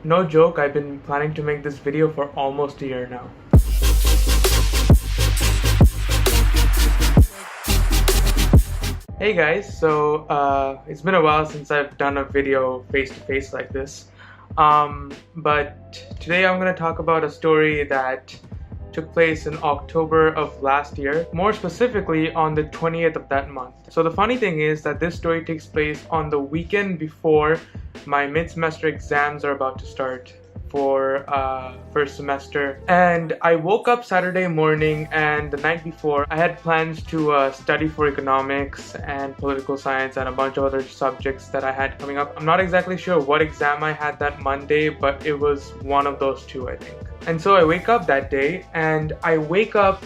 No joke, I've been planning to make this video for almost a year now. Hey guys, so it's been a while since I've done a video face-to-face like this. But today I'm going to talk about a story that took place in October of last year, more specifically on the 20th of that month. So the funny thing is that this story takes place on the weekend before my mid-semester exams are about to start for first semester. And I woke up Saturday morning, and the night before I had plans to study for economics and political science and a bunch of other subjects that I had coming up. I'm not exactly sure what exam I had that Monday, but it was one of those two, I think. And so I wake up that day, and I wake up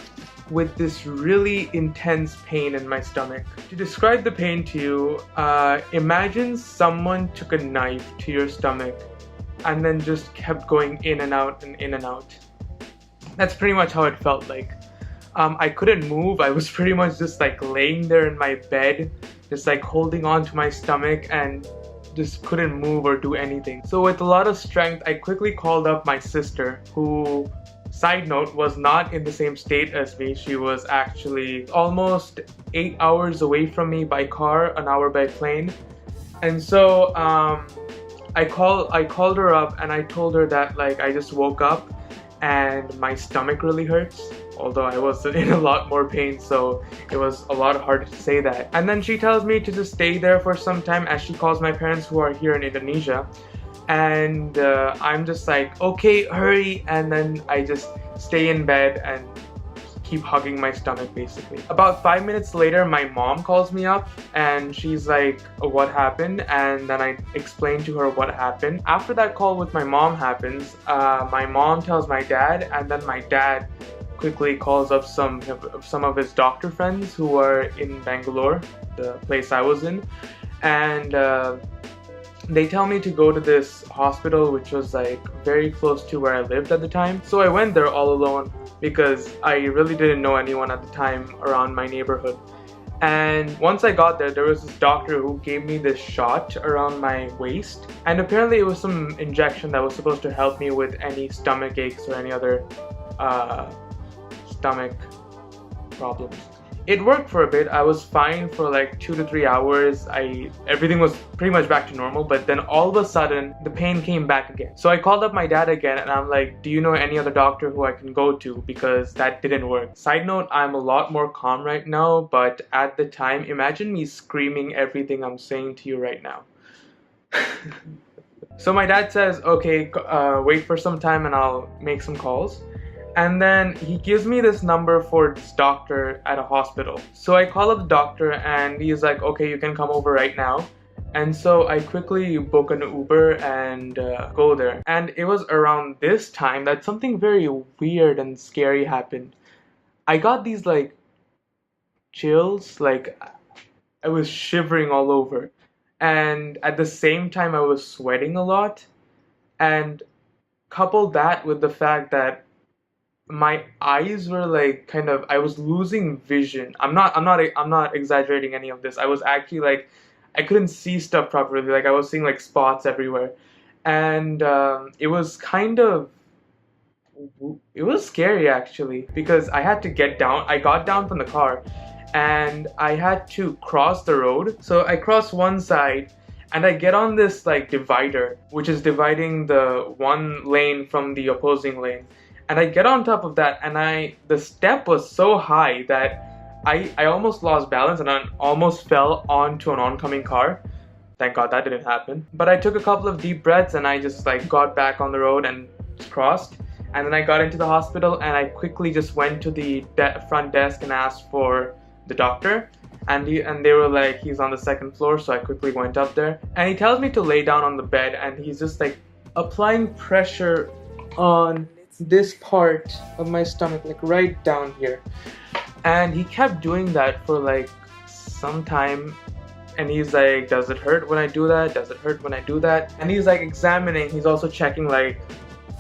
with this really intense pain in my stomach. To describe the pain to you, imagine someone took a knife to your stomach and then just kept going in and out and in and out. That's pretty much how it felt like. I couldn't move. I was pretty much just like laying there in my bed, just like holding on to my stomach and just couldn't move or do anything. So with a lot of strength, I quickly called up my sister, who, side note, was not in the same state as me. She was actually almost 8 hours away from me by car, an hour by plane. And so I called her up and I told her that like I just woke up and my stomach really hurts, although I was in a lot more pain, so it was a lot harder to say that. And then she tells me to just stay there for some time, as she calls my parents who are here in Indonesia. And I'm just like, okay, hurry, and then I just stay in bed and keep hugging my stomach basically. About 5 minutes later, my mom calls me up and she's like, what happened? And then I explain to her what happened. After that call with my mom happens, my mom tells my dad, and then my dad quickly calls up some of his doctor friends who are in Bangalore, the place I was in, and they tell me to go to this hospital which was like very close to where I lived at the time. So I went there all alone because I really didn't know anyone at the time around my neighborhood. And once I got there, there was this doctor who gave me this shot around my waist, and apparently it was some injection that was supposed to help me with any stomach aches or any other stomach problems. It worked for a bit. I was fine for like 2 to 3 hours. Everything was pretty much back to normal, but then all of a sudden the pain came back again. So I called up my dad again and I'm like, do you know any other doctor who I can go to, because that didn't work. Side note, I'm a lot more calm right now, but at the time, imagine me screaming everything I'm saying to you right now. So my dad says, okay, wait for some time and I'll make some calls. And then he gives me this number for this doctor at a hospital. So I call up the doctor and he's like, okay, you can come over right now. And so I quickly book an Uber and go there. And it was around this time that something very weird and scary happened. I got these like chills, like I was shivering all over. And at the same time I was sweating a lot. And couple that with the fact that my eyes were like I was losing vision. I'm not exaggerating any of this. I was actually like, I couldn't see stuff properly. Like I was seeing like spots everywhere. And it was scary actually, because I had to get down. I got down from the car and I had to cross the road. So I crossed one side and I get on this like divider, which is dividing the one lane from the opposing lane. And I get on top of that, and the step was so high that I almost lost balance and I almost fell onto an oncoming car. Thank God that didn't happen. But I took a couple of deep breaths and I just like got back on the road and crossed. And then I got into the hospital and I quickly just went to the front desk and asked for the doctor. And they were like, he's on the second floor, so I quickly went up there. And he tells me to lay down on the bed, and he's just like applying pressure on this part of my stomach, like right down here. And he kept doing that for like some time, and he's like, does it hurt when I do that? Does it hurt when I do that? And he's like examining, he's also checking like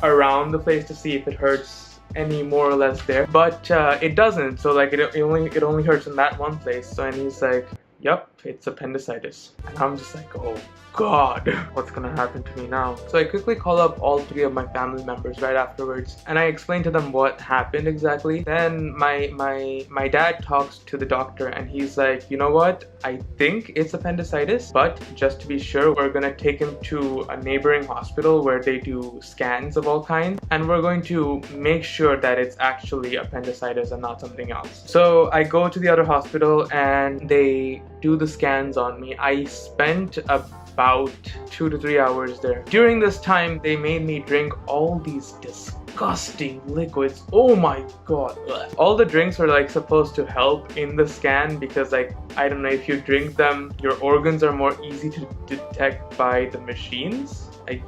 around the place to see if it hurts any more or less there, but it doesn't. So like it only hurts in that one place. So, and he's like, yep, it's appendicitis. And I'm just like, oh God, what's gonna happen to me now? So I quickly call up all three of my family members right afterwards, and I explain to them what happened exactly. Then my dad talks to the doctor, and he's like, you know what? I think it's appendicitis, but just to be sure, we're gonna take him to a neighboring hospital where they do scans of all kinds, and we're going to make sure that it's actually appendicitis and not something else. So I go to the other hospital and they do the scans on me. I spent about 2 to 3 hours there. During this time, they made me drink all these disgusting liquids. Oh my God. All the drinks were like supposed to help in the scan because, like, I don't know, if you drink them, your organs are more easy to detect by the machines. I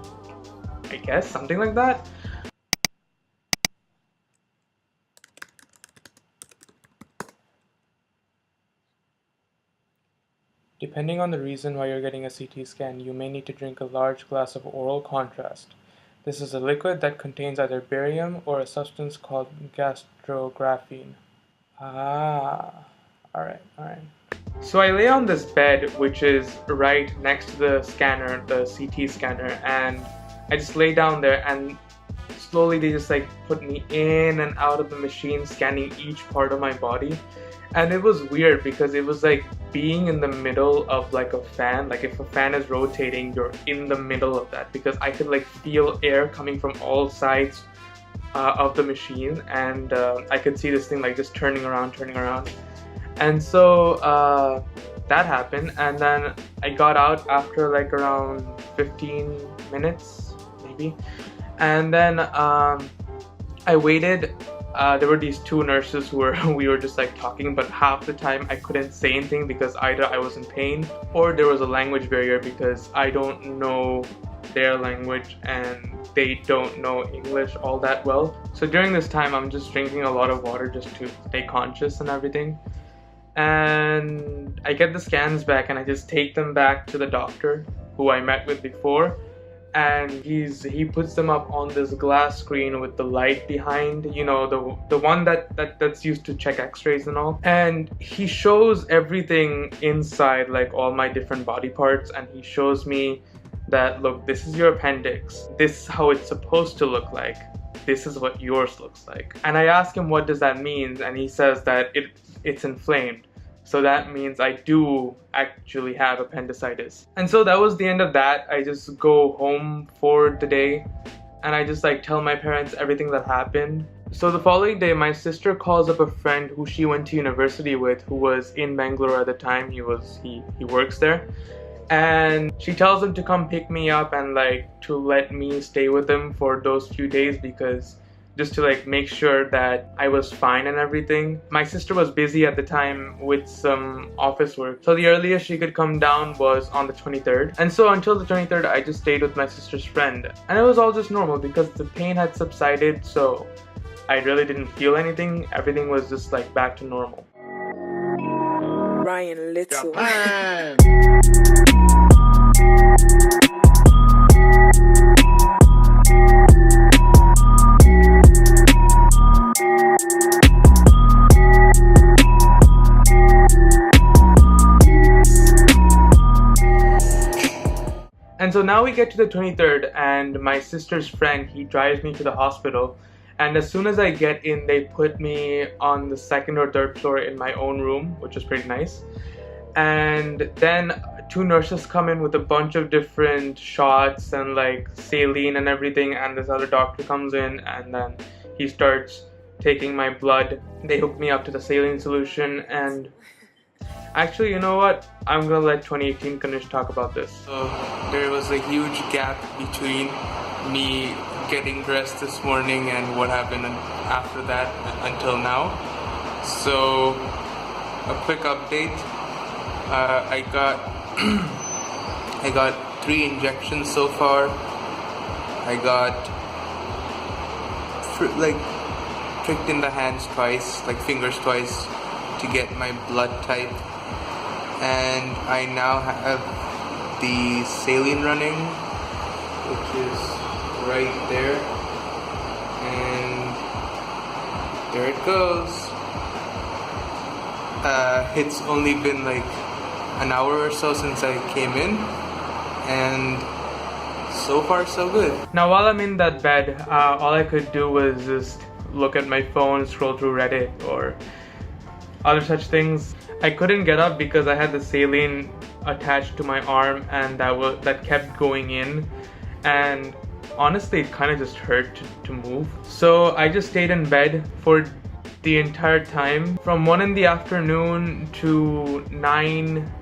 guess, something like that. Depending on the reason why you're getting a CT scan, you may need to drink a large glass of oral contrast. This is a liquid that contains either barium or a substance called gastrographene. Alright. So I lay on this bed, which is right next to the scanner, the CT scanner, and I just lay down there, and slowly they just like put me in and out of the machine, scanning each part of my body. And it was weird because it was like being in the middle of like a fan. Like if a fan is rotating, you're in the middle of that, because I could like feel air coming from all sides of the machine, and I could see this thing like just turning around. And so that happened, and then I got out after like around 15 minutes maybe, and then I waited. There were these two nurses who we were just like talking, but half the time I couldn't say anything because either I was in pain or there was a language barrier because I don't know their language and they don't know English all that well. So during this time I'm just drinking a lot of water just to stay conscious and everything. And I get the scans back and I just take them back to the doctor who I met with before. And he puts them up on this glass screen with the light behind, you know, the one that's used to check x-rays and all. And he shows everything inside, like all my different body parts, and he shows me that, look, this is your appendix. This is how it's supposed to look like. This is what yours looks like. And I ask him what does that mean, and he says that it's inflamed. So that means I do actually have appendicitis. And so that was the end of that. I just go home for the day and I just like tell my parents everything that happened. So the following day, my sister calls up a friend who she went to university with, who was in Bangalore at the time. He works there. And she tells him to come pick me up and like to let me stay with him for those few days, because just to like make sure that I was fine and everything. My sister was busy at the time with some office work, so the earliest she could come down was on the 23rd. And so until the 23rd, I just stayed with my sister's friend. And it was all just normal because the pain had subsided, so I really didn't feel anything. Everything was just like back to normal. Ryan Little. And so now we get to the 23rd, and my sister's friend, he drives me to the hospital. And as soon as I get in, they put me on the 2nd or 3rd floor in my own room, which was pretty nice. And then two nurses come in with a bunch of different shots and like saline and everything, and this other doctor comes in and then he starts taking my blood. They hook me up to the saline solution, and actually, you know what? I'm gonna let 2018 Kanish talk about this. So there was a huge gap between me getting dressed this morning and what happened after that until now. So a quick update. I got 3 injections so far. I got pricked in the hands twice, like fingers twice, to get my blood type. And I now have the saline running, which is right there, and there it goes. It's only been like an hour or so since I came in, and so far so good. Now while I'm in that bed, all I could do was just look at my phone, scroll through Reddit or other such things. I couldn't get up because I had the saline attached to my arm, and that kept going in, and honestly it kind of just hurt to move. So I just stayed in bed for the entire time from 1 in the afternoon to 9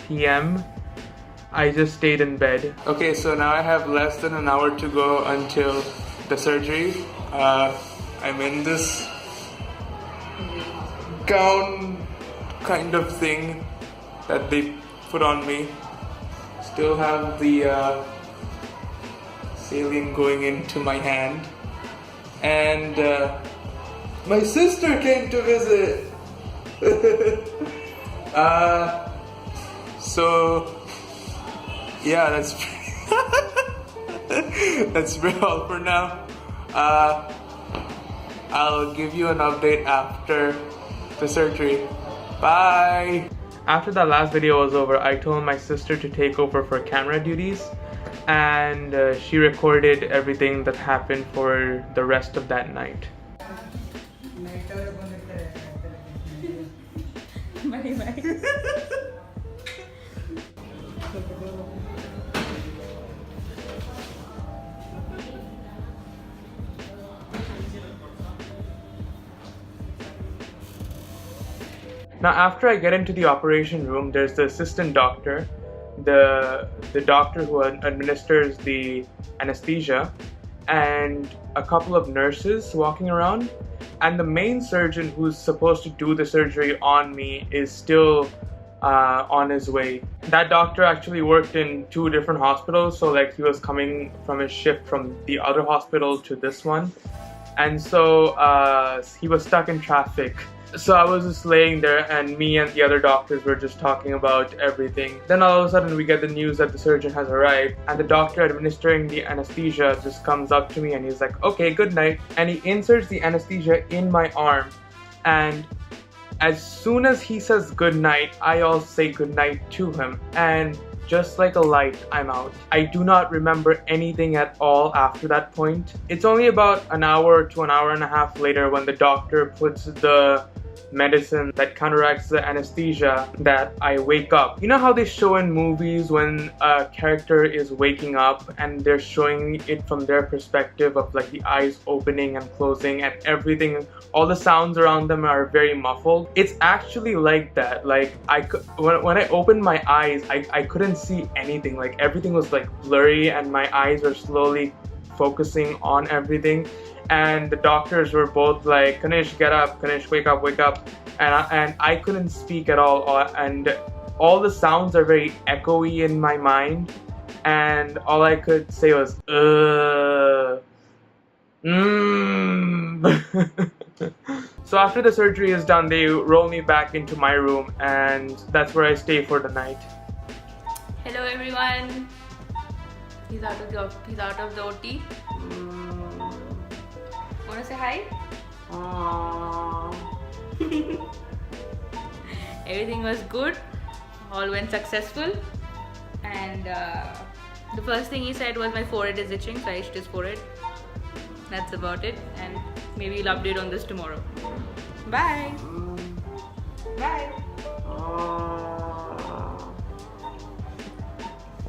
p.m. I just stayed in bed. Okay, so now I have less than an hour to go until the surgery. I'm in this gown kind of thing that they put on me. Still have the saline going into my hand, and my sister came to visit. So yeah, that's all for now. I'll give you an update after the surgery. Bye! After that last video was over, I told my sister to take over for camera duties, and she recorded everything that happened for the rest of that night. Now after I get into the operation room, there's the assistant doctor, the doctor who administers the anesthesia, and a couple of nurses walking around, and the main surgeon who's supposed to do the surgery on me is still on his way. That doctor actually worked in 2 different hospitals, so like he was coming from his shift from the other hospital to this one, and so he was stuck in traffic. So I was just laying there, and me and the other doctors were just talking about everything. Then all of a sudden we get the news that the surgeon has arrived, and the doctor administering the anesthesia just comes up to me and he's like, okay, good night. And he inserts the anesthesia in my arm, and as soon as he says good night, I also say good night to him, and just like a light, I'm out. I do not remember anything at all after that point. It's only about an hour to an hour and a half later when the doctor puts the medicine that counteracts the anesthesia that I wake up. You know how they show in movies when a character is waking up and they're showing it from their perspective of like the eyes opening and closing and everything, all the sounds around them are very muffled. It's actually like that. Like when I opened my eyes, I couldn't see anything. Like everything was like blurry and my eyes were slowly focusing on everything. And the doctors were both like, Kanish, get up, Kanish, wake up, wake up. And I couldn't speak at all. And all the sounds are very echoey in my mind. And all I could say was, So after the surgery is done, they roll me back into my room, and that's where I stay for the night. Hello everyone. He's out of the OT. Wanna say hi? Everything was good. All went successful. And the first thing he said was my forehead is itching, so I itched his forehead. That's about it. And maybe you'll update on this tomorrow. Bye. Bye.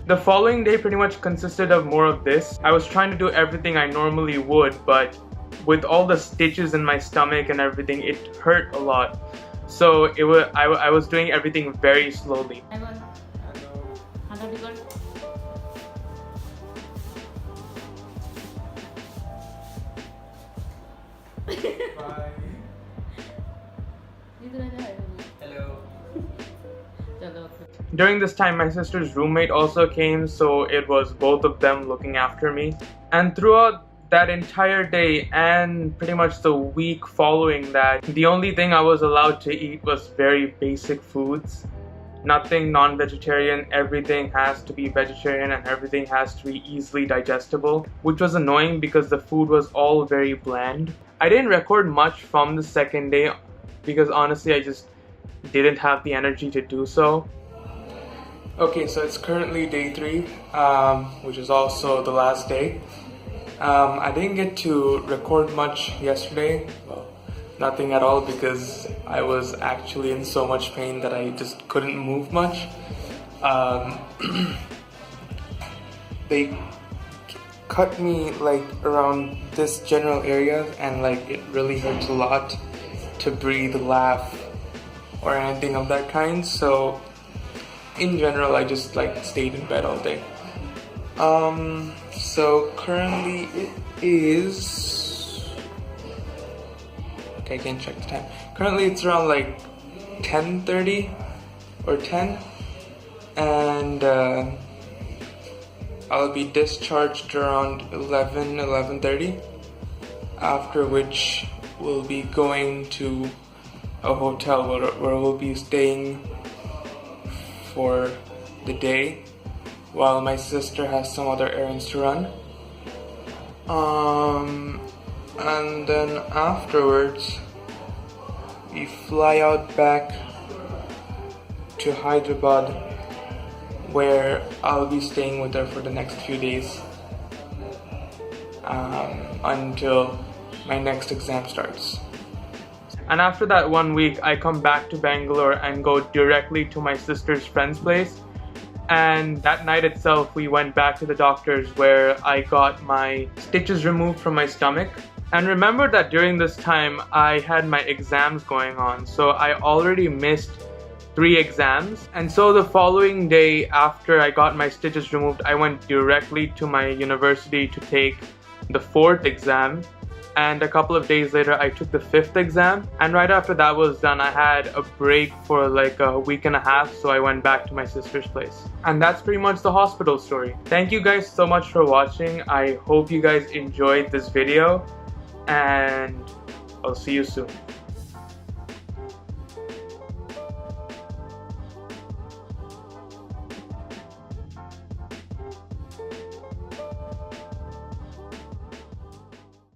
The following day pretty much consisted of more of this. I was trying to do everything I normally would, but with all the stitches in my stomach and everything, it hurt a lot. So I was doing everything very slowly. Bye. Hello. During this time, my sister's roommate also came, so it was both of them looking after me. And throughout that entire day and pretty much the week following that, the only thing I was allowed to eat was very basic foods. Nothing non-vegetarian, everything has to be vegetarian and everything has to be easily digestible, which was annoying because the food was all very bland. I didn't record much from the second day because honestly I just didn't have the energy to do so. Okay, so it's currently day 3, which is also the last day. I didn't get to record much yesterday, well, nothing at all, because I was actually in so much pain that I just couldn't move much. They cut me like around this general area, and like it really hurts a lot to breathe, laugh, or anything of that kind. So in general, I just like stayed in bed all day. So currently it is, okay, I can't check the time. Currently it's around like 10:30 or 10, and I'll be discharged around 11:30, after which we'll be going to a hotel where we'll be staying for the day while my sister has some other errands to run. And then afterwards we fly out back to Hyderabad, where I'll be staying with her for the next few days, until my next exam starts. And after that 1 week, I come back to Bangalore and go directly to my sister's friend's place. And that night itself, we went back to the doctor's, where I got my stitches removed from my stomach. And remember that during this time, I had my exams going on, so I already missed 3 exams. And so the following day, after I got my stitches removed, I went directly to my university to take the 4th exam. And a couple of days later, I took the 5th exam. And right after that was done, I had a break for like a week and a half, so I went back to my sister's place. And that's pretty much the hospital story. Thank you guys so much for watching. I hope you guys enjoyed this video, and I'll see you soon.